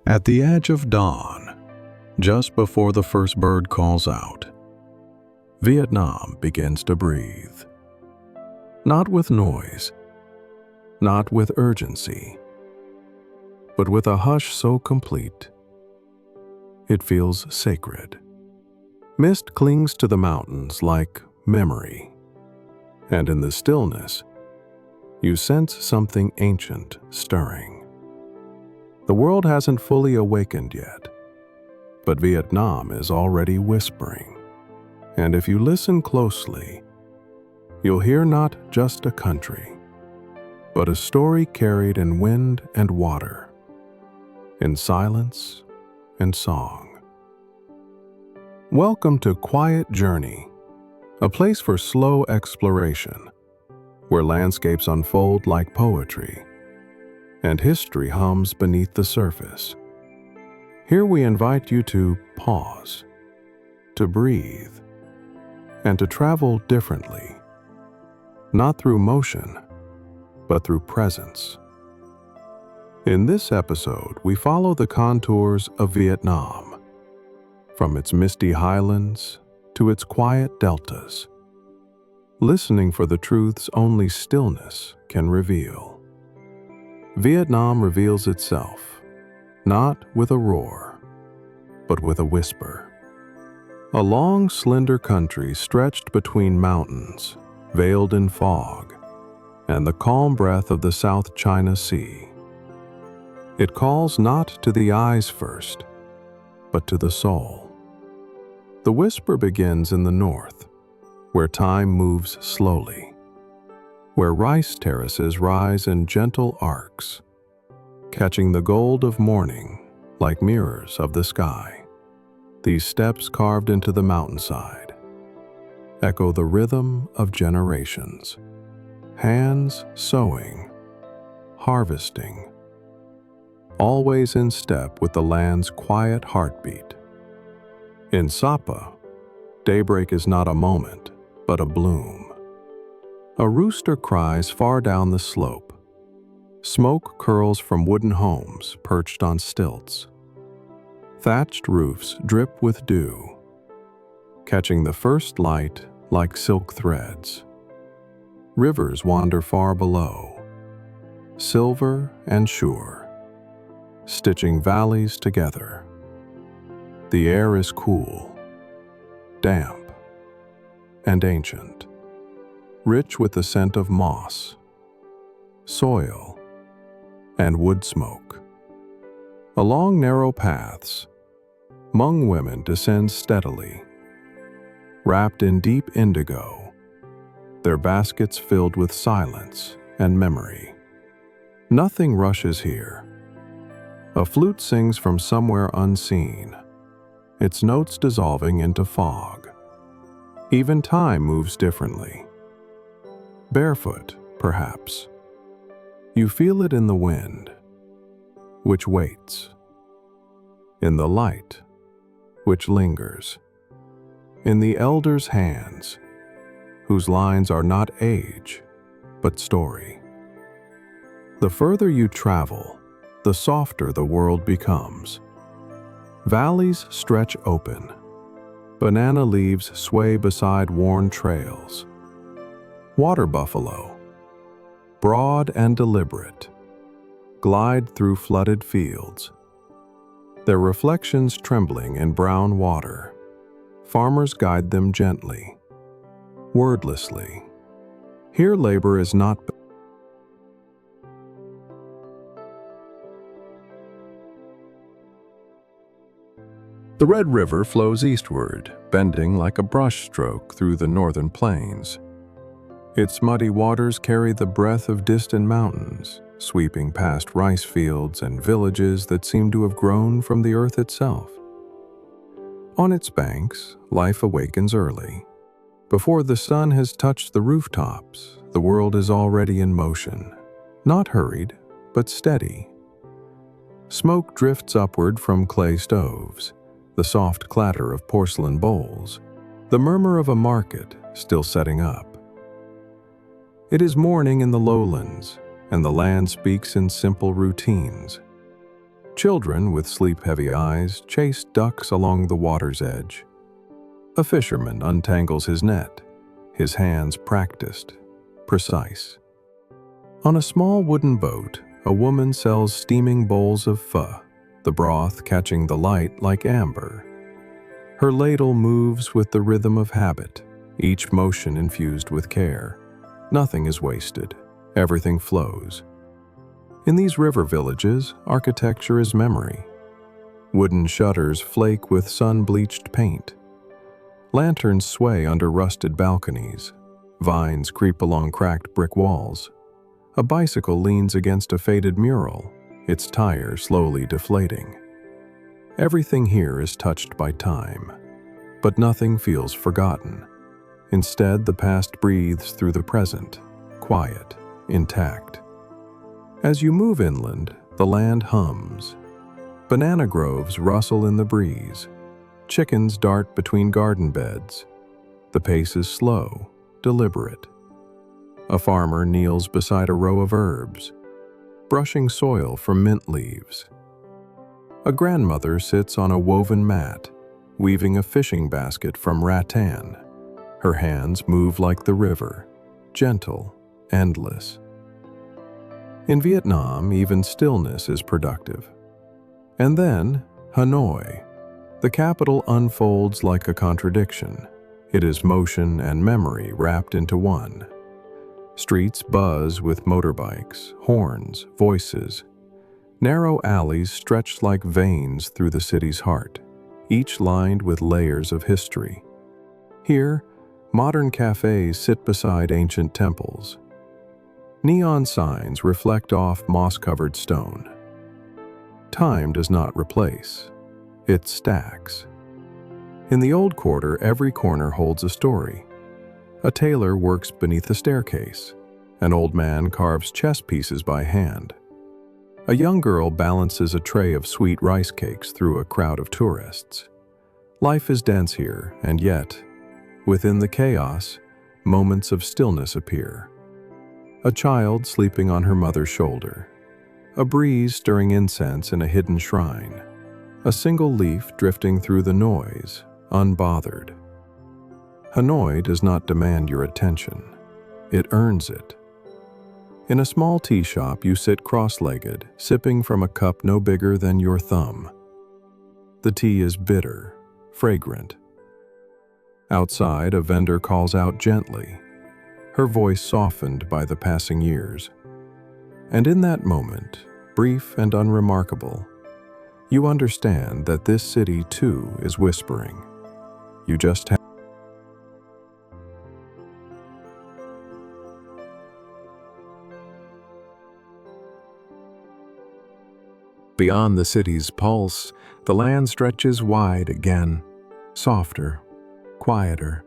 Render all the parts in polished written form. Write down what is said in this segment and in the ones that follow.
At the edge of dawn, just before the first bird calls out, Vietnam begins to breathe. Not with noise, not with urgency, but with a hush so complete, it feels sacred. Mist clings to the mountains like memory, and in the stillness, you sense something ancient stirring. The world hasn't fully awakened yet, but Vietnam is already whispering. And if you listen closely, you'll hear not just a country, but a story carried in wind and water, in silence and song. Welcome to Quiet Journey, a place for slow exploration, where landscapes unfold like poetry, and history hums beneath the surface. Here we invite you to pause, to breathe, and to travel differently, not through motion, but through presence. In this episode, we follow the contours of Vietnam, from its misty highlands to its quiet deltas, listening for the truths only stillness can reveal. Vietnam reveals itself, not with a roar, but with a whisper. A long, slender country stretched between mountains, veiled in fog, and the calm breath of the South China Sea. It calls not to the eyes first, but to the soul. The whisper begins in the north, where time moves slowly, where rice terraces rise in gentle arcs, catching the gold of morning like mirrors of the sky. These steps carved into the mountainside echo the rhythm of generations, hands sowing, harvesting, always in step with the land's quiet heartbeat. In Sapa, daybreak is not a moment, but a bloom. A rooster cries far down the slope. Smoke curls from wooden homes perched on stilts. Thatched roofs drip with dew, catching the first light like silk threads. Rivers wander far below, silver and sure, stitching valleys together. The air is cool, damp, and ancient, rich with the scent of moss, soil, and wood smoke. Along narrow paths, Hmong women descend steadily, wrapped in deep indigo, their baskets filled with silence and memory. Nothing rushes here. A flute sings from somewhere unseen, its notes dissolving into fog. Even time moves differently. Barefoot, perhaps. You feel it in the wind, which waits, in the light, which lingers, in the elders' hands, whose lines are not age, but story. The further you travel, the softer the world becomes. Valleys stretch open, banana leaves sway beside worn trails. Water buffalo, broad and deliberate, glide through flooded fields, their reflections trembling in brown water. Farmers guide them gently, wordlessly. Here labor is not The Red River flows eastward, bending like a brushstroke through the northern plains. Its muddy waters carry the breath of distant mountains, sweeping past rice fields and villages that seem to have grown from the earth itself. On its banks, life awakens early. Before the sun has touched the rooftops, the world is already in motion, not hurried, but steady. Smoke drifts upward from clay stoves, the soft clatter of porcelain bowls, the murmur of a market still setting up. It is morning in the lowlands, and the land speaks in simple routines. Children with sleep-heavy eyes chase ducks along the water's edge. A fisherman untangles his net, his hands practiced, precise. On a small wooden boat, a woman sells steaming bowls of pho, the broth catching the light like amber. Her ladle moves with the rhythm of habit, each motion infused with care. Nothing is wasted, everything flows. In these river villages, architecture is memory. Wooden shutters flake with sun-bleached paint. Lanterns sway under rusted balconies. Vines creep along cracked brick walls. A bicycle leans against a faded mural, its tire slowly deflating. Everything here is touched by time, but nothing feels forgotten. Instead, the past breathes through the present, quiet, intact. As you move inland, the land hums. Banana groves rustle in the breeze. Chickens dart between garden beds. The pace is slow, deliberate. A farmer kneels beside a row of herbs, brushing soil from mint leaves. A grandmother sits on a woven mat, weaving a fishing basket from rattan. Her hands move like the river, gentle, endless. In Vietnam, even stillness is productive. And then, Hanoi. The capital unfolds like a contradiction. It is motion and memory wrapped into one. Streets buzz with motorbikes, horns, voices. Narrow alleys stretch like veins through the city's heart, each lined with layers of history. Here, modern cafes sit beside ancient temples. Neon signs reflect off moss-covered stone. Time does not replace. It stacks. In the old quarter, every corner holds a story. A tailor works beneath a staircase. An old man carves chess pieces by hand. A young girl balances a tray of sweet rice cakes through a crowd of tourists. Life is dense here, and yet, within the chaos, moments of stillness appear. A child sleeping on her mother's shoulder. A breeze stirring incense in a hidden shrine. A single leaf drifting through the noise, unbothered. Hanoi does not demand your attention. It earns it. In a small tea shop, you sit cross-legged, sipping from a cup no bigger than your thumb. The tea is bitter, fragrant. Outside, a vendor calls out gently, her voice softened by the passing years. And in that moment, brief and unremarkable, you understand that this city too is whispering. You just have. Beyond the city's pulse, the land stretches wide again, softer, quieter.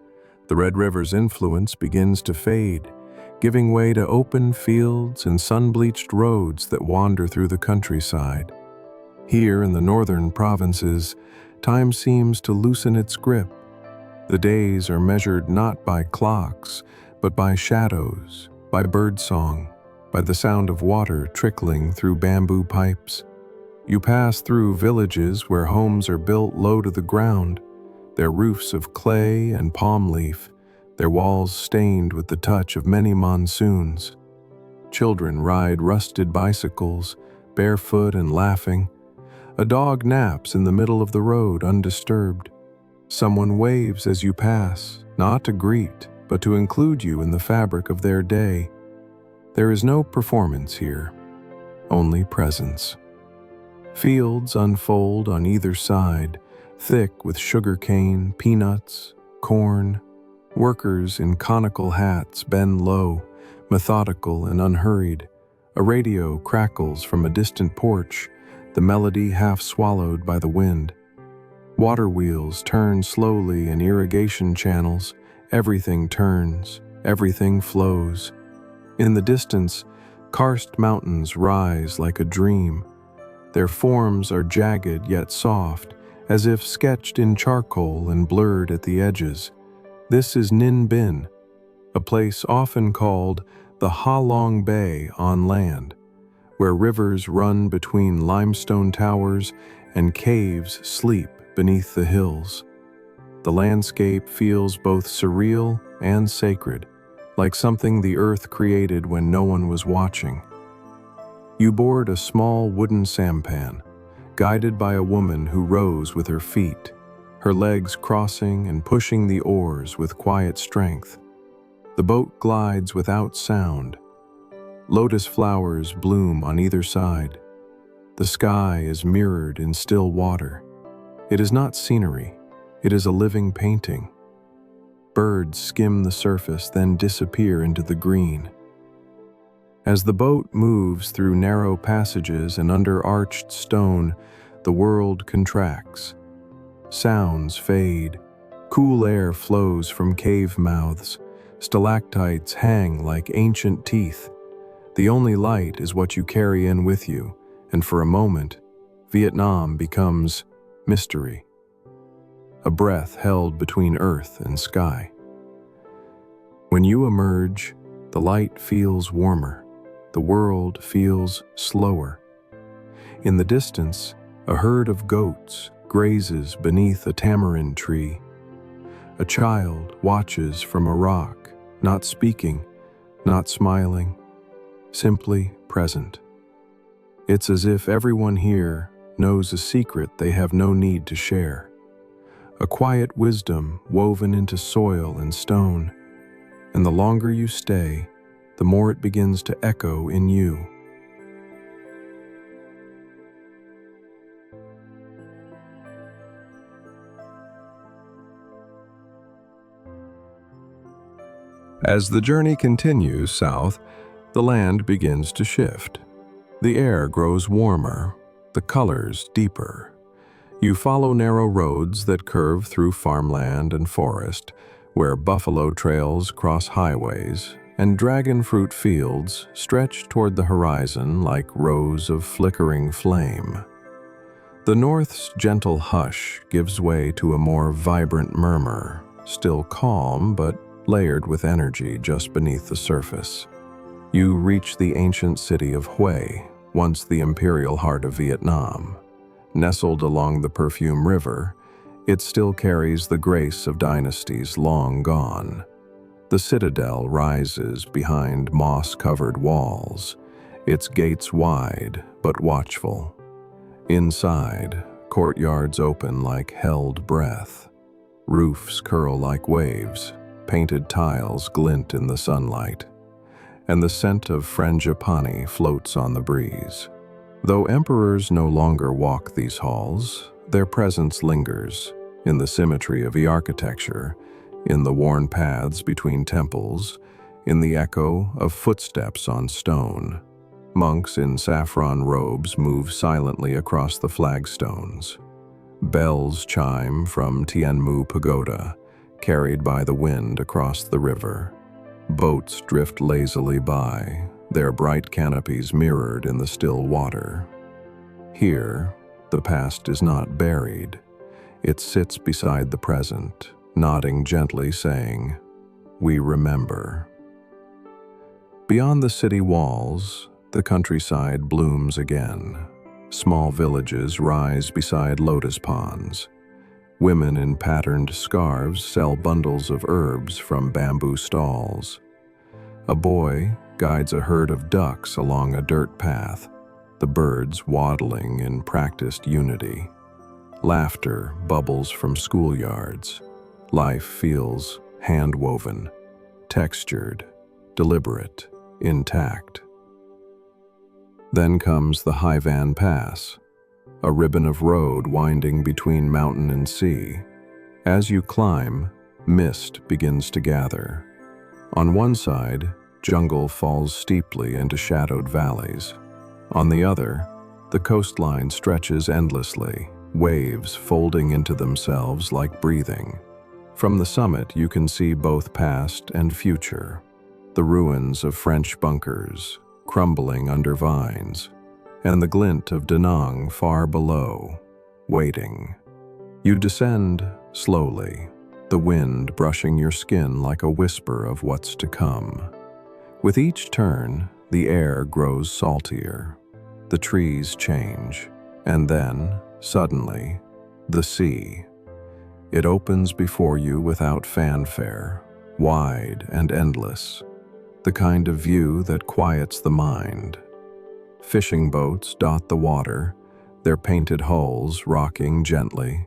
The Red River's influence begins to fade, giving way to open fields and sun-bleached roads that wander through the countryside. Here in the northern provinces, time seems to loosen its grip. The days are measured not by clocks, but by shadows, by birdsong, by the sound of water trickling through bamboo pipes. You pass through villages where homes are built low to the ground, their roofs of clay and palm leaf, their walls stained with the touch of many monsoons. Children ride rusted bicycles, barefoot and laughing. A dog naps in the middle of the road undisturbed. Someone waves as you pass, not to greet, but to include you in the fabric of their day. There is no performance here, only presence. Fields unfold on either side, thick with sugarcane, peanuts, corn. Workers in conical hats bend low, methodical and unhurried. A radio crackles from a distant porch, the melody half swallowed by the wind. Water wheels turn slowly in irrigation channels. Everything turns, everything flows. In the distance, karst mountains rise like a dream. Their forms are jagged yet soft, as if sketched in charcoal and blurred at the edges. This is Ninh Binh, a place often called the Ha Long Bay on land, where rivers run between limestone towers and caves sleep beneath the hills. The landscape feels both surreal and sacred, like something the earth created when no one was watching. You board a small wooden sampan, guided by a woman who rows with her feet, her legs crossing and pushing the oars with quiet strength. The boat glides without sound. Lotus flowers bloom on either side. The sky is mirrored in still water. It is not scenery, it is a living painting. Birds skim the surface, then disappear into the green. As the boat moves through narrow passages and under arched stone, the world contracts. Sounds fade. Cool air flows from cave mouths. Stalactites hang like ancient teeth. The only light is what you carry in with you, and for a moment, Vietnam becomes mystery. A breath held between earth and sky. When you emerge, the light feels warmer. The world feels slower. In the distance, a herd of goats grazes beneath a tamarind tree. A child watches from a rock, not speaking, not smiling, simply present. It's as if everyone here knows a secret they have no need to share. A quiet wisdom woven into soil and stone, and the longer you stay, the more it begins to echo in you. As the journey continues south, the land begins to shift. The air grows warmer, the colors deeper. You follow narrow roads that curve through farmland and forest, where buffalo trails cross highways, and dragon fruit fields stretch toward the horizon like rows of flickering flame. The north's gentle hush gives way to a more vibrant murmur, still calm but layered with energy just beneath the surface. You reach the ancient city of Hue, once the imperial heart of Vietnam. Nestled along the Perfume River, it still carries the grace of dynasties long gone. The citadel rises behind moss-covered walls, its gates wide but watchful. Inside, courtyards open like held breath. Roofs curl like waves, painted tiles glint in the sunlight, and the scent of frangipani floats on the breeze. Though emperors no longer walk these halls, their presence lingers in the symmetry of the architecture, in the worn paths between temples, in the echo of footsteps on stone. Monks in saffron robes move silently across the flagstones. Bells chime from Tien Mu Pagoda, carried by the wind across the river. Boats drift lazily by, their bright canopies mirrored in the still water. Here, the past is not buried. It sits beside the present, nodding gently, saying, "We remember." Beyond the city walls, the countryside blooms again. Small villages rise beside lotus ponds. Women in patterned scarves sell bundles of herbs from bamboo stalls. A boy guides a herd of ducks along a dirt path, the birds waddling in practiced unity. Laughter bubbles from schoolyards. Life feels hand-woven, textured, deliberate, intact. Then comes the Hai Van Pass, a ribbon of road winding between mountain and sea. As you climb, mist begins to gather. On one side, jungle falls steeply into shadowed valleys. On the other, the coastline stretches endlessly, waves folding into themselves like breathing. From the summit, you can see both past and future, the ruins of French bunkers, crumbling under vines, and the glint of Da Nang far below, waiting. You descend slowly, the wind brushing your skin like a whisper of what's to come. With each turn, the air grows saltier. the trees change, and then, suddenly, the sea. It opens before you without fanfare, wide and endless, the kind of view that quiets the mind. Fishing boats dot the water, their painted hulls rocking gently.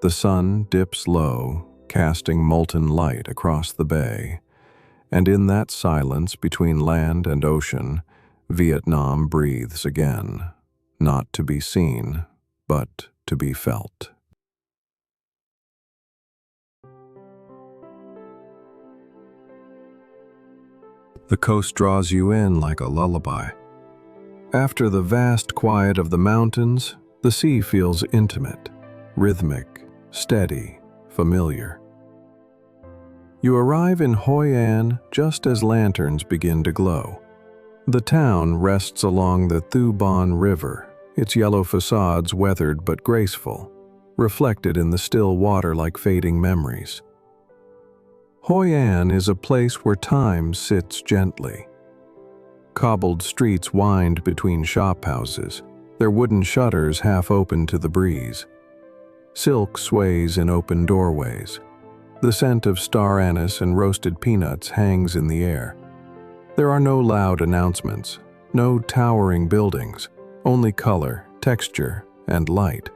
The sun dips low, casting molten light across the bay, and in that silence between land and ocean, Vietnam breathes again, not to be seen, but to be felt. The coast draws you in like a lullaby. After the vast quiet of the mountains, the sea feels intimate, rhythmic, steady, familiar. You arrive in Hoi An just as lanterns begin to glow. The town rests along the Thu Bon River, its yellow facades weathered but graceful, reflected in the still water like fading memories. Hoi An is a place where time sits gently. Cobbled streets wind between shop houses, their wooden shutters half open to the breeze. Silk sways in open doorways. The scent of star anise and roasted peanuts hangs in the air. There are no loud announcements, no towering buildings, only color, texture, and light.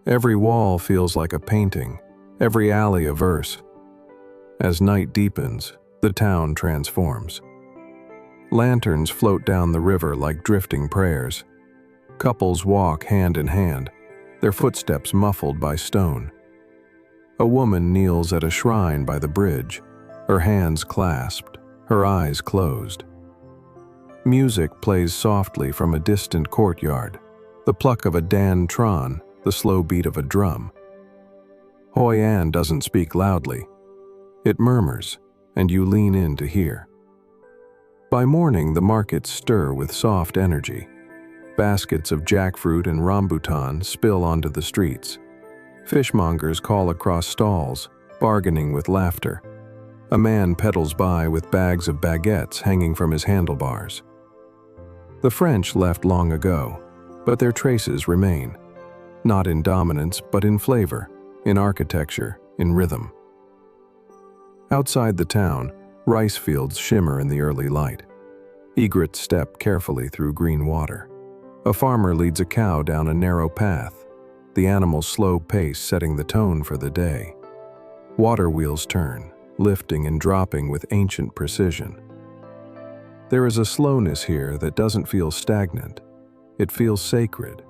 Every wall feels like a painting, every alley a verse. As night deepens, the town transforms. Lanterns float down the river like drifting prayers. Couples walk hand in hand, their footsteps muffled by stone. A woman kneels at a shrine by the bridge, her hands clasped, her eyes closed. Music plays softly from a distant courtyard, the pluck of a Dan Tron, the slow beat of a drum. Hoi An doesn't speak loudly. It murmurs, and you lean in to hear. By morning, the markets stir with soft energy. Baskets of jackfruit and rambutan spill onto the streets. Fishmongers call across stalls, bargaining with laughter. A man pedals by with bags of baguettes hanging from his handlebars. The French left long ago, but their traces remain, not in dominance but in flavor, in architecture, in rhythm. Outside the town, rice fields shimmer in the early light. Egrets step carefully through green water. A farmer leads a cow down a narrow path, the animal's slow pace setting the tone for the day. Water wheels turn, lifting and dropping with ancient precision. There is a slowness here that doesn't feel stagnant. It feels sacred.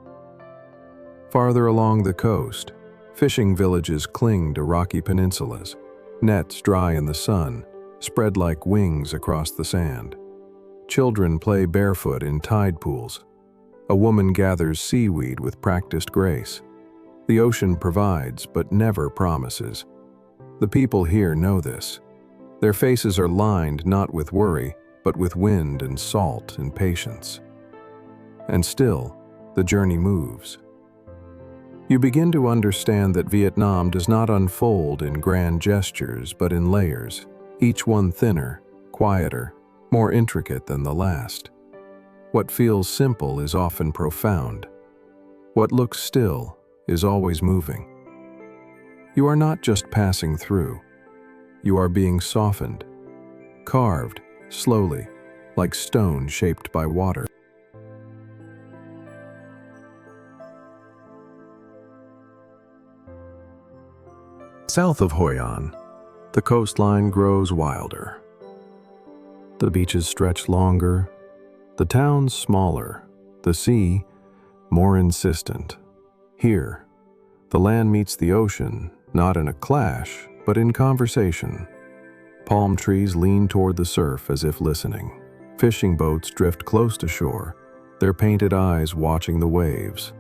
Farther along the coast, fishing villages cling to rocky peninsulas. Nets dry in the sun, spread like wings across the sand. Children play barefoot in tide pools. A woman gathers seaweed with practiced grace. The ocean provides, but never promises. The people here know this. Their faces are lined not with worry, but with wind and salt and patience. And still, the journey moves. You begin to understand that Vietnam does not unfold in grand gestures, but in layers, each one thinner, quieter, more intricate than the last. What feels simple is often profound. What looks still is always moving. You are not just passing through. You are being softened, carved, slowly, like stone shaped by water. South of Hoi An, the coastline grows wilder. The beaches stretch longer, the towns smaller, the sea more insistent. Here, the land meets the ocean, not in a clash, but in conversation. Palm trees lean toward the surf as if listening. Fishing boats drift close to shore, their painted eyes watching the waves.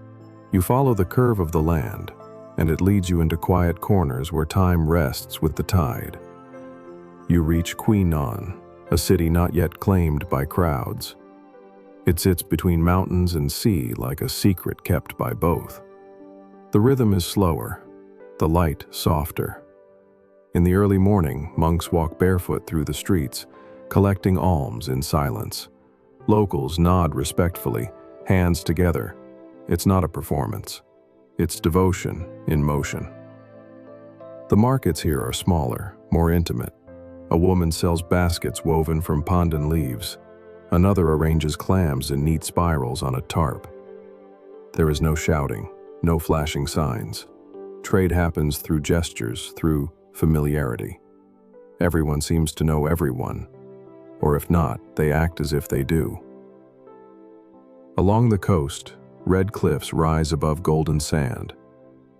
You follow the curve of the land, and it leads you into quiet corners where time rests with the tide. You reach Quy Nhon, a city not yet claimed by crowds. It sits between mountains and sea like a secret kept by both. The rhythm is slower, the light softer. In the early morning, monks walk barefoot through the streets, collecting alms in silence. Locals nod respectfully, Hands together. It's not a performance. It's devotion in motion. The markets here are smaller, more intimate. A woman sells baskets woven from pandan leaves. Another arranges clams in neat spirals on a tarp. There is no shouting, no flashing signs. Trade happens through gestures, through familiarity. Everyone seems to know everyone, or if not, they act as if they do. Along the coast, red cliffs rise above golden sand.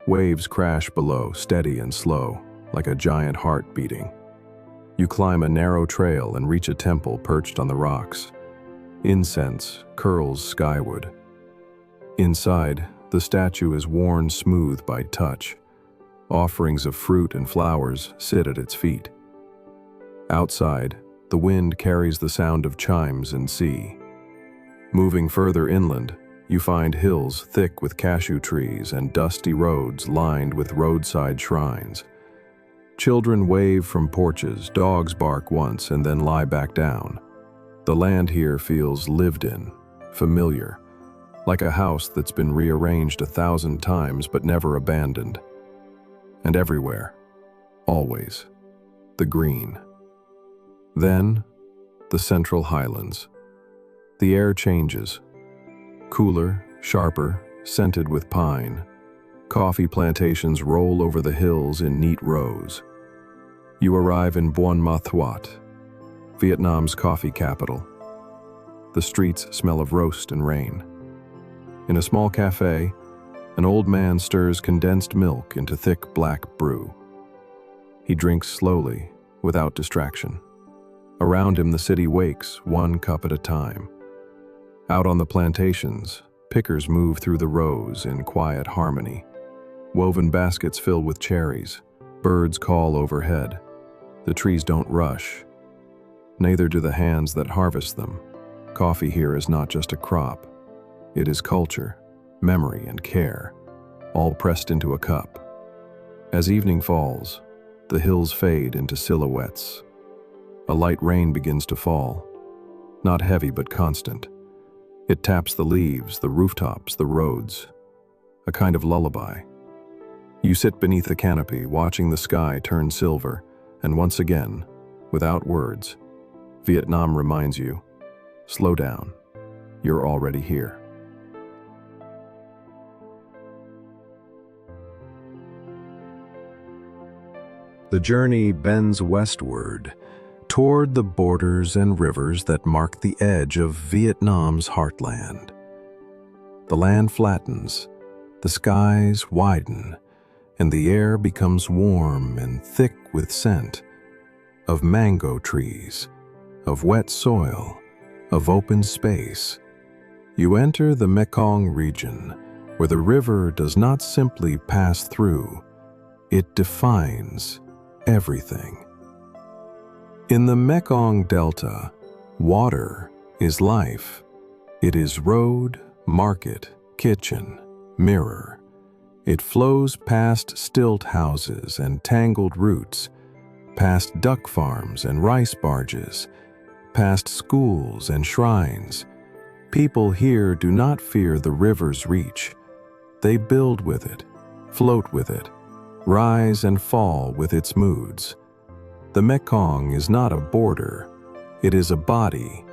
Waves crash below, steady and slow, like a giant heart beating. You climb a narrow trail and reach a temple perched on the rocks. Incense curls skyward. Inside, the statue is worn smooth by touch. Offerings of fruit and flowers sit at its feet. Outside, the wind carries the sound of chimes and sea. Moving further inland, you find hills thick with cashew trees and dusty roads lined with roadside shrines. Children wave from porches, dogs bark once and then lie back down. The land here feels lived in, familiar, like a house that's been rearranged 1,000 times but never abandoned. And everywhere, always, the green. Then, the central highlands. The air changes. Cooler, sharper, scented with pine. Coffee plantations roll over the hills in neat rows. You arrive in Buon Ma Thuot, Vietnam's coffee capital. The streets smell of roast and rain. In a small cafe, an old man stirs condensed milk into thick black brew. He drinks slowly, without distraction. Around him the city wakes, one cup at a time. Out on the plantations, pickers move through the rows in quiet harmony. Woven baskets fill with cherries. Birds call overhead. The trees don't rush. Neither do the hands that harvest them. Coffee here is not just a crop. It is culture, memory, and care, all pressed into a cup. As evening falls, the hills fade into silhouettes. A light rain begins to fall, not heavy but constant. It taps the leaves, the rooftops, the roads, a kind of lullaby. You sit beneath the canopy, watching the sky turn silver, and once again, without words, Vietnam reminds you, slow down, you're already here. The journey bends westward, toward the borders and rivers that mark the edge of Vietnam's heartland. The land flattens, the skies widen, and the air becomes warm and thick with scent of mango trees, of wet soil, of open space. You enter the Mekong region, where the river does not simply pass through, it defines everything. In the Mekong Delta, water is life. It is road, market, kitchen, mirror. It flows past stilt houses and tangled roots, past duck farms and rice barges, past schools and shrines. People here do not fear the river's reach. They build with it, float with it, rise and fall with its moods. The Mekong is not a border, it is a body,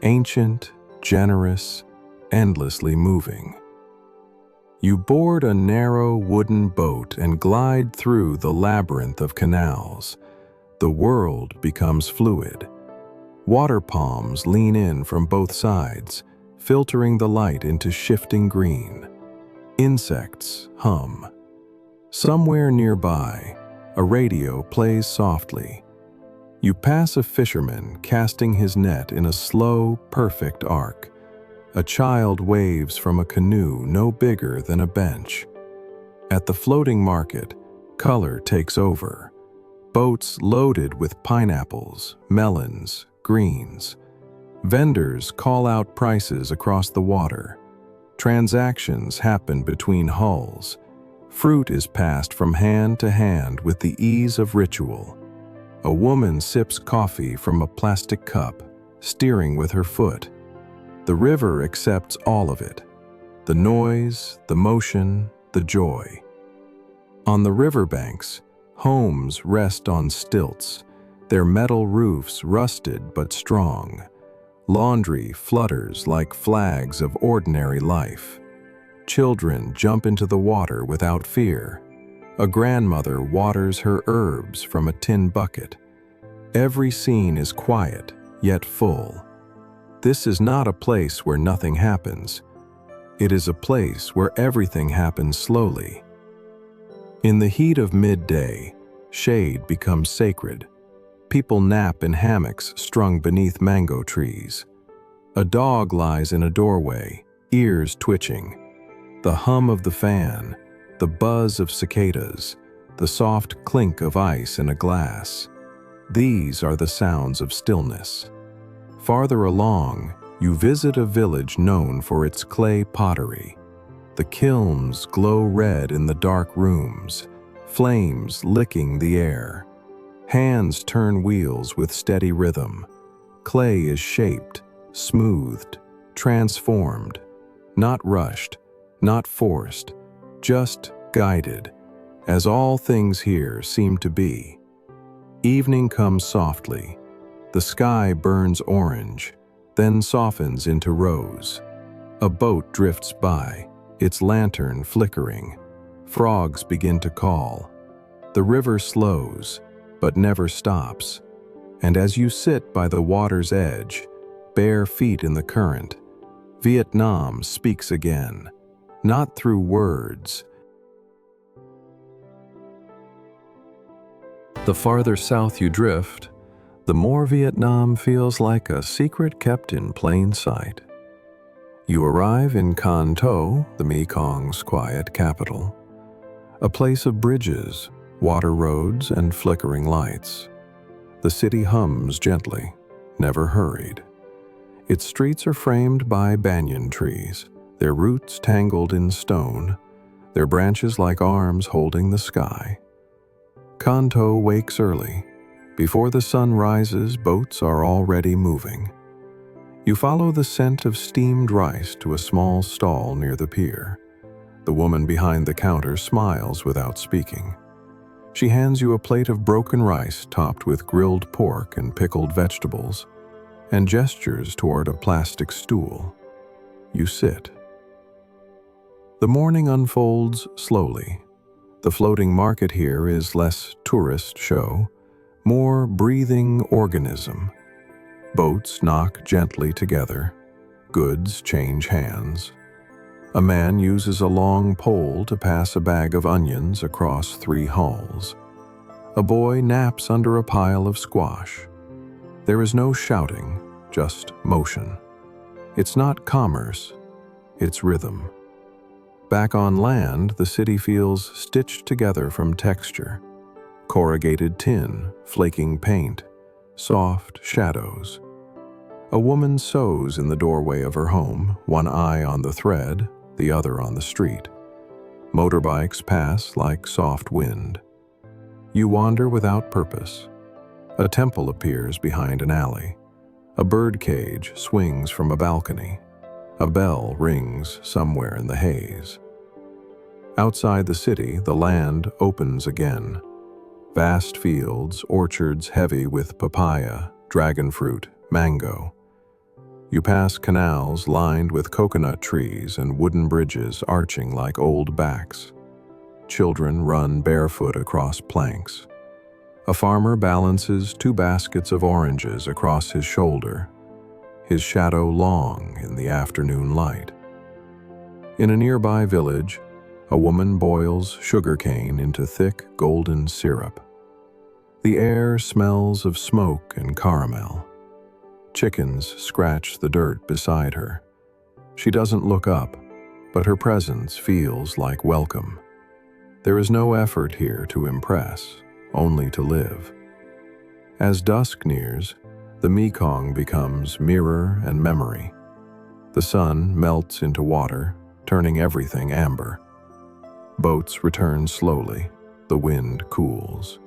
ancient, generous, endlessly moving. You board a narrow wooden boat and glide through the labyrinth of canals. The world becomes fluid. Water palms lean in from both sides, filtering the light into shifting green. Insects hum. Somewhere nearby, a radio plays softly. You pass a fisherman casting his net in a slow, perfect arc. A child waves from a canoe no bigger than a bench. At the floating market, color takes over. Boats loaded with pineapples, melons, greens. Vendors call out prices across the water. Transactions happen between hulls. Fruit is passed from hand to hand with the ease of ritual. A woman sips coffee from a plastic cup, steering with her foot. The river accepts all of it, the noise, the motion, the joy. On the riverbanks, homes rest on stilts, their metal roofs rusted but strong. Laundry flutters like flags of ordinary life. Children jump into the water without fear. A grandmother waters her herbs from a tin bucket. Every scene is quiet, yet full. This is not a place where nothing happens. It is a place where everything happens slowly. In the heat of midday, shade becomes sacred. People nap in hammocks strung beneath mango trees. A dog lies in a doorway, ears twitching. The hum of the fan, the buzz of cicadas, the soft clink of ice in a glass. These are the sounds of stillness. Farther along, you visit a village known for its clay pottery. The kilns glow red in the dark rooms, flames licking the air. Hands turn wheels with steady rhythm. Clay is shaped, smoothed, transformed, not rushed, not forced, just guided, as all things here seem to be. Evening comes softly. The sky burns orange, then softens into rose. A boat drifts by, its lantern flickering. Frogs begin to call. The river slows, but never stops. And as you sit by the water's edge, bare feet in the current, Vietnam speaks again, not through words. The farther south you drift, the more Vietnam feels like a secret kept in plain sight. You arrive in Can Tho, the Mekong's quiet capital, a place of bridges, water roads, and flickering lights. The city hums gently, never hurried. Its streets are framed by banyan trees, their roots tangled in stone, their branches like arms holding the sky. Can Tho wakes early. Before the sun rises, boats are already moving. You follow the scent of steamed rice to a small stall near the pier. The woman behind the counter smiles without speaking. She hands you a plate of broken rice topped with grilled pork and pickled vegetables, and gestures toward a plastic stool. You sit. The morning unfolds slowly. The floating market here is less tourist show, more breathing organism. Boats knock gently together. Goods change hands. A man uses a long pole to pass a bag of onions across 3 halls. A boy naps under a pile of squash. There is no shouting, just motion. It's not commerce, it's rhythm. Back on land, the city feels stitched together from texture. Corrugated tin, flaking paint, soft shadows. A woman sews in the doorway of her home, one eye on the thread, the other on the street. Motorbikes pass like soft wind. You wander without purpose. A temple appears behind an alley. A bird cage swings from a balcony. A bell rings somewhere in the haze. Outside the city, the land opens again. Vast fields, orchards heavy with papaya, dragon fruit, mango. You pass canals lined with coconut trees and wooden bridges arching like old backs. Children run barefoot across planks. A farmer balances 2 baskets of oranges across his shoulder, his shadow long in the afternoon light. In a nearby village, a woman boils sugarcane into thick golden syrup. The air smells of smoke and caramel. Chickens scratch the dirt beside her. She doesn't look up, but her presence feels like welcome. There is no effort here to impress, only to live. As dusk nears, the Mekong becomes mirror and memory. The sun melts into water, turning everything amber. Boats return slowly, the wind cools.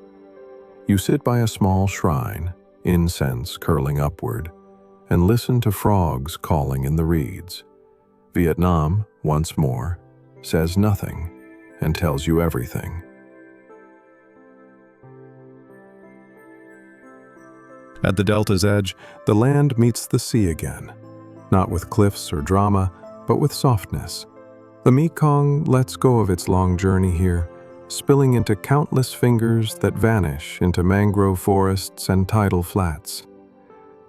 You sit by a small shrine, incense curling upward. and listen to frogs calling in the reeds. Vietnam, once more, says nothing and tells you everything. At the delta's edge, the land meets the sea again, not with cliffs or drama, but with softness. The Mekong lets go of its long journey here, spilling into countless fingers that vanish into mangrove forests and tidal flats.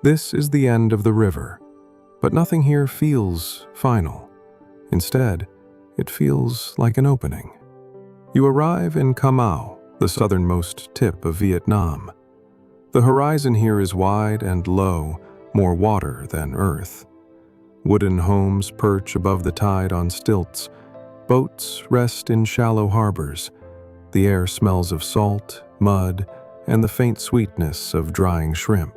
This is the end of the river, but nothing here feels final. Instead, it feels like an opening. You arrive in Camau, the southernmost tip of Vietnam. The horizon here is wide and low, more water than earth. Wooden homes perch above the tide on stilts. Boats rest in shallow harbors. The air smells of salt, mud, and the faint sweetness of drying shrimp.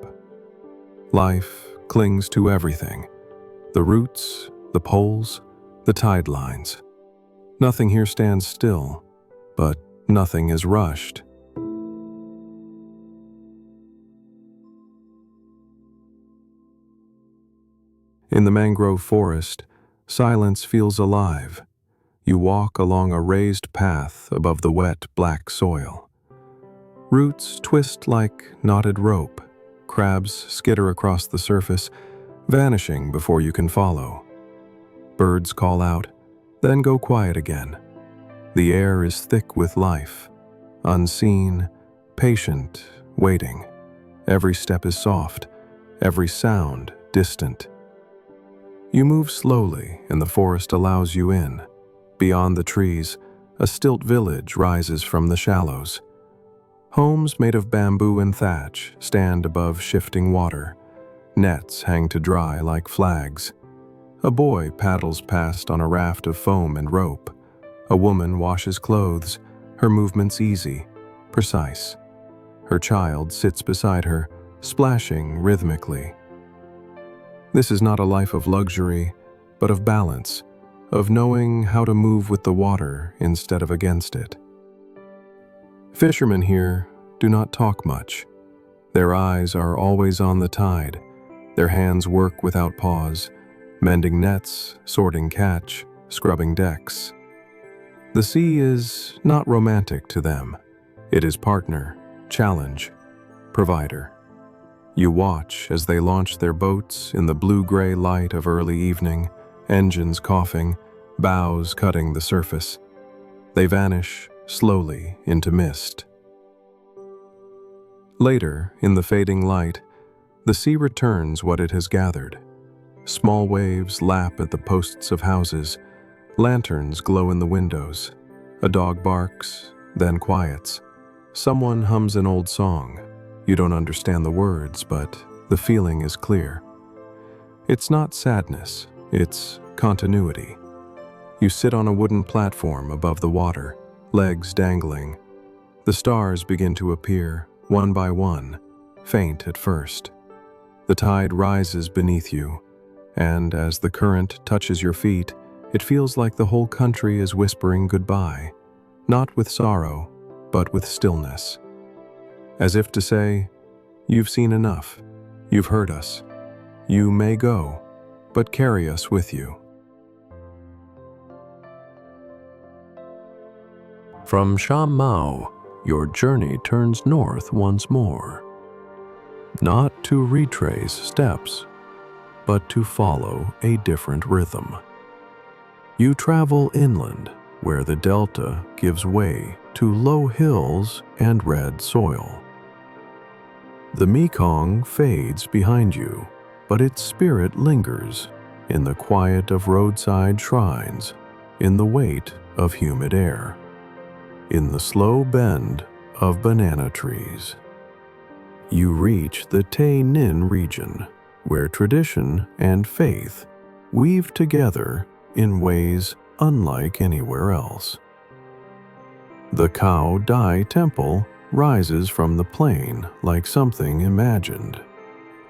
Life clings to everything: the roots, the poles, the tide lines. Nothing here stands still, but nothing is rushed. In the mangrove forest, silence feels alive. You walk along a raised path above the wet, black soil. Roots twist like knotted rope. Crabs skitter across the surface, vanishing before you can follow. Birds call out, then go quiet again. The air is thick with life, unseen, patient, waiting. Every step is soft, every sound distant. You move slowly, and the forest allows you in. Beyond the trees, a stilt village rises from the shallows. Homes made of bamboo and thatch stand above shifting water. Nets hang to dry like flags. A boy paddles past on a raft of foam and rope. A woman washes clothes, her movements easy, precise. Her child sits beside her, splashing rhythmically. This is not a life of luxury, but of balance, of knowing how to move with the water instead of against it. Fishermen here do not talk much. Their eyes are always on the tide. Their hands work without pause, mending nets, sorting catch, scrubbing decks. The sea is not romantic to them. It is partner, challenge, provider. You watch as they launch their boats in the blue-gray light of early evening, engines coughing, bows cutting the surface. They vanish slowly into mist. Later, in the fading light, the sea returns what it has gathered. Small waves lap at the posts of houses. Lanterns glow in the windows. A dog barks, then quiets. Someone hums an old song. You don't understand the words, but the feeling is clear. It's not sadness, it's continuity. You sit on a wooden platform above the water, legs dangling. The stars begin to appear, one by one, faint at first. The tide rises beneath you, and as the current touches your feet, it feels like the whole country is whispering goodbye, not with sorrow, but with stillness. As if to say, you've seen enough, you've heard us. You may go, but carry us with you. From Sha Mau, your journey turns north once more. Not to retrace steps, but to follow a different rhythm. You travel inland, where the delta gives way to low hills and red soil. The Mekong fades behind you, but its spirit lingers in the quiet of roadside shrines, in the weight of humid air, in the slow bend of banana trees. You reach the Tay Ninh region, where tradition and faith weave together in ways unlike anywhere else. The Cao Dai Temple rises from the plain like something imagined.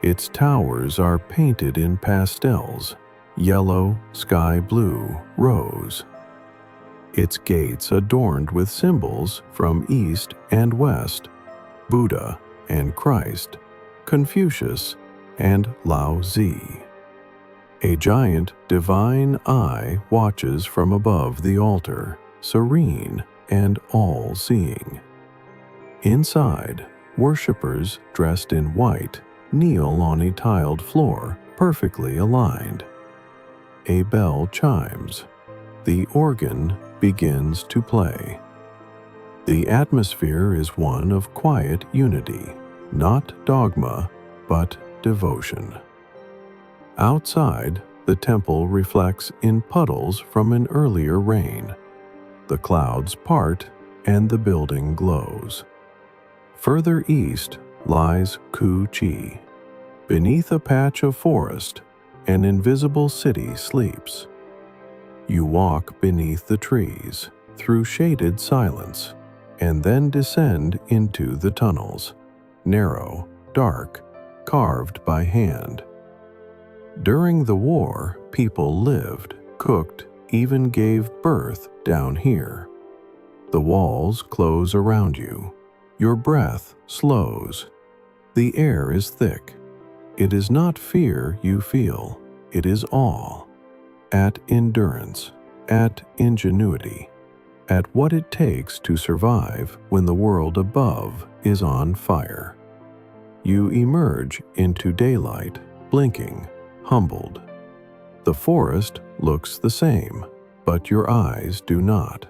Its towers are painted in pastels, yellow, sky blue, rose. Its gates adorned with symbols from east and west, Buddha and Christ, Confucius and Lao Zi. A giant divine eye watches from above the altar, serene and all-seeing. Inside, worshippers dressed in white kneel on a tiled floor, perfectly aligned. A bell chimes. The organ begins to play. The atmosphere is one of quiet unity, not dogma, but devotion. Outside, the temple reflects in puddles from an earlier rain. The clouds part and the building glows. Further east lies Ku Chi. Beneath a patch of forest, an invisible city sleeps. You walk beneath the trees, through shaded silence, and then descend into the tunnels, narrow, dark, carved by hand. During the war, people lived, cooked, even gave birth down here. The walls close around you. Your breath slows. The air is thick. It is not fear you feel, it is awe. At endurance, at ingenuity, at what it takes to survive when the world above is on fire. You emerge into daylight, blinking, humbled. The forest looks the same, but your eyes do not.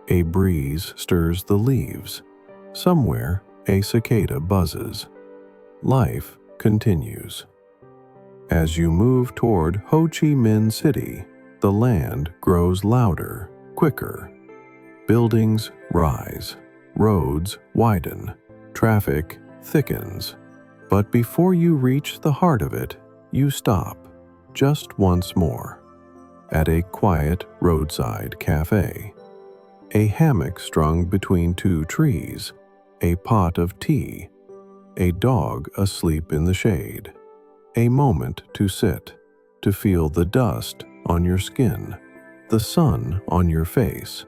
A breeze stirs the leaves. Somewhere, a cicada buzzes. Life continues. As you move toward Ho Chi Minh City, the land grows louder, quicker. Buildings rise, roads widen, traffic thickens. But before you reach the heart of it, you stop, just once more, at a quiet roadside cafe. A hammock strung between two trees, a pot of tea, a dog asleep in the shade. A moment to sit, to feel the dust on your skin, the sun on your face.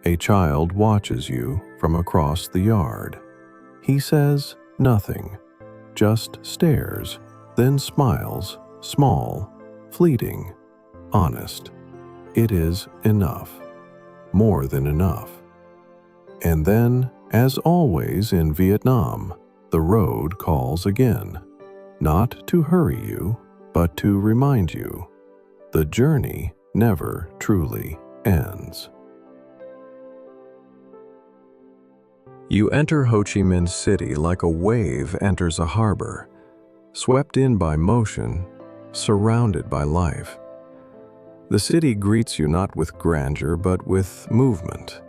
A child watches you from across the yard. He says nothing, just stares, then smiles, small, fleeting, honest. It is enough, more than enough. And then, as always in Vietnam, the road calls again. Not to hurry you, but to remind you, the journey never truly ends. You enter Ho Chi Minh City like a wave enters a harbor, swept in by motion, surrounded by life. The city greets you not with grandeur, but with movement.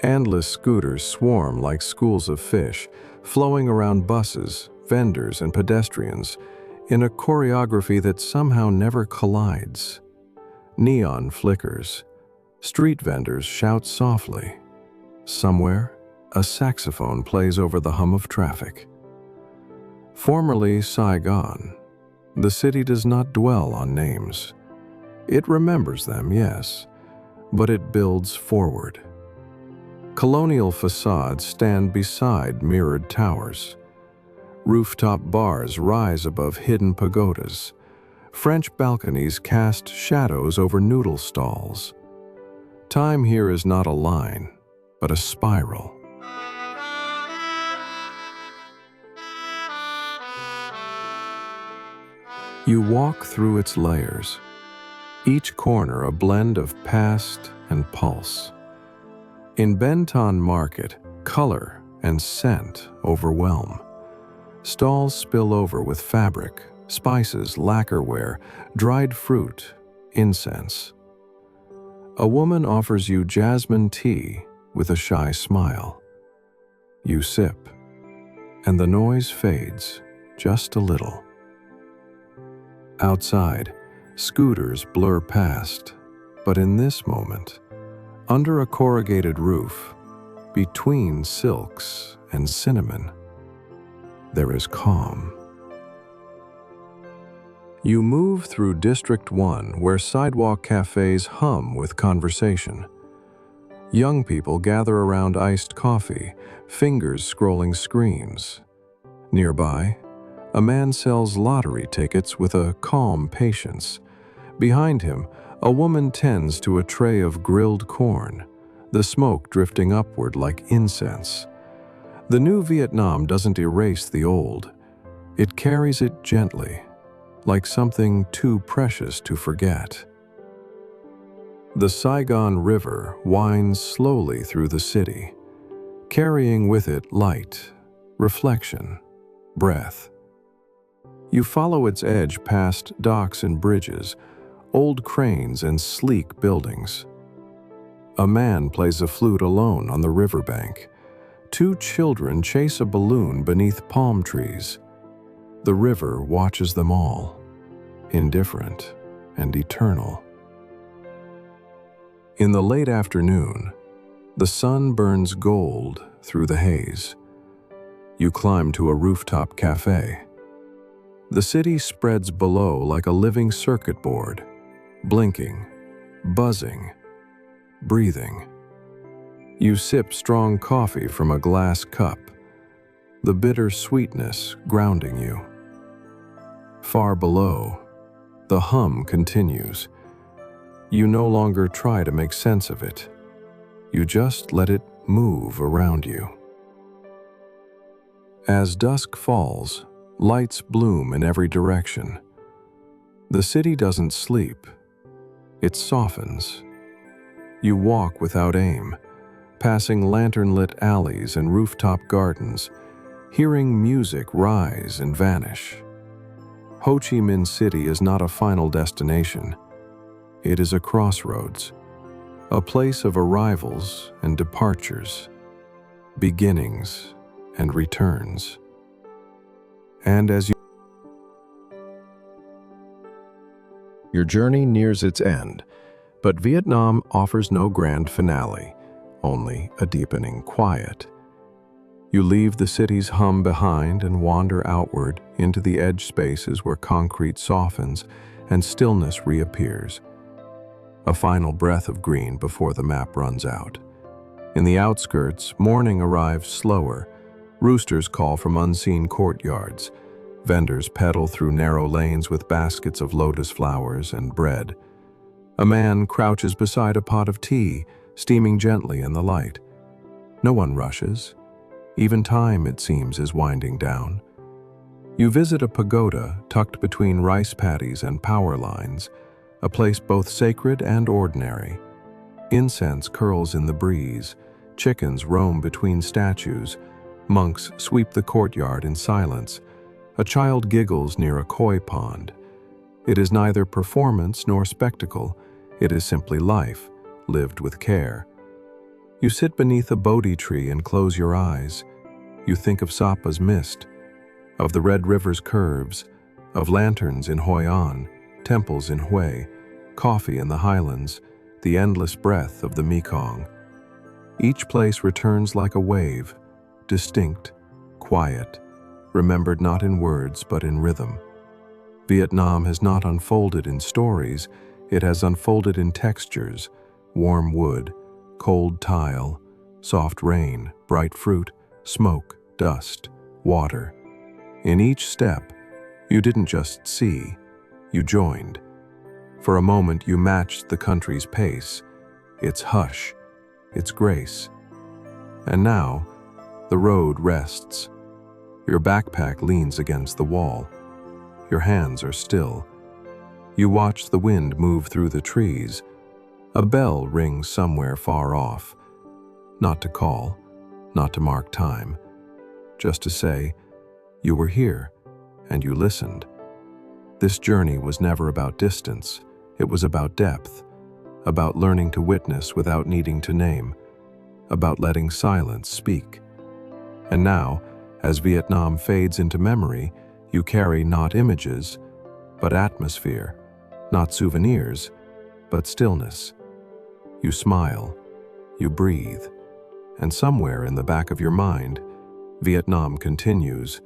Endless scooters swarm like schools of fish, flowing around buses, vendors, and pedestrians in a choreography that somehow never collides. Neon flickers. Street vendors shout softly. Somewhere, a saxophone plays over the hum of traffic. Formerly Saigon, the city does not dwell on names. It remembers them, yes, but it builds forward. Colonial facades stand beside mirrored towers. Rooftop bars rise above hidden pagodas. French balconies cast shadows over noodle stalls. Time here is not a line, but a spiral. You walk through its layers, each corner a blend of past and pulse. In Ben Thanh Market, color and scent overwhelm. Stalls spill over with fabric, spices, lacquerware, dried fruit, incense. A woman offers you jasmine tea with a shy smile. You sip, and the noise fades just a little. Outside, scooters blur past, but in this moment, under a corrugated roof, between silks and cinnamon, there is calm. You move through District 1, where sidewalk cafes hum with conversation. Young people gather around iced coffee, fingers scrolling screens. Nearby, A man sells lottery tickets with a calm patience. Behind him, a woman tends to a tray of grilled corn, the smoke drifting upward like incense. The new Vietnam doesn't erase the old. It carries it gently, like something too precious to forget. The Saigon River winds slowly through the city, carrying with it light, reflection, breath. You follow its edge past docks and bridges, old cranes and sleek buildings. A man plays a flute alone on the riverbank. Two children chase a balloon beneath palm trees. The river watches them all, indifferent and eternal. In the late afternoon, the sun burns gold through the haze. You climb to a rooftop cafe. The city spreads below like a living circuit board, blinking, buzzing, breathing. You sip strong coffee from a glass cup, the bitter sweetness grounding you. Far below, the hum continues. You no longer try to make sense of it. You just let it move around you. As dusk falls, lights bloom in every direction. The city doesn't sleep. It softens. You walk without aim, passing lantern-lit alleys and rooftop gardens, hearing music rise and vanish. Ho Chi Minh City is not a final destination. It is a crossroads, a place of arrivals and departures, beginnings and returns. And as your journey nears its end, but Vietnam offers no grand finale, only a deepening quiet. You leave the city's hum behind and wander outward into the edge spaces where concrete softens and stillness reappears. A final breath of green before the map runs out. In the outskirts, morning arrives slower. Roosters call from unseen courtyards. Vendors pedal through narrow lanes with baskets of lotus flowers and bread. A man crouches beside a pot of tea, steaming gently in the light. No one rushes. Even time, it seems, is winding down. You visit a pagoda tucked between rice paddies and power lines, a place both sacred and ordinary. Incense curls in the breeze, chickens roam between statues, monks sweep the courtyard in silence, a child giggles near a koi pond. It is neither performance nor spectacle, it is simply life, lived with care. You sit beneath a Bodhi tree and close your eyes. You think of Sapa's mist, of the Red River's curves, of lanterns in Hoi An, temples in Hue, coffee in the highlands, the endless breath of the Mekong. Each place returns like a wave, distinct, quiet, remembered not in words but in rhythm. Vietnam has not unfolded in stories, it has unfolded in textures, warm wood, cold tile, soft rain, bright fruit, smoke, dust, water. In each step, you didn't just see, you joined. For a moment you matched the country's pace, its hush, its grace. And now, the road rests. Your backpack leans against the wall. Your hands are still. You watch the wind move through the trees. A bell rings somewhere far off. Not to call, not to mark time, just to say, you were here, and you listened. This journey was never about distance. It was about depth, about learning to witness without needing to name, about letting silence speak. And now, as Vietnam fades into memory, you carry not images, but atmosphere, not souvenirs, but stillness. You smile, you breathe, and somewhere in the back of your mind, Vietnam continues,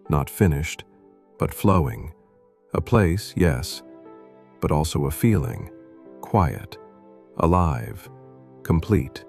not finished, but flowing. A place, yes, but also a feeling, quiet, alive, complete.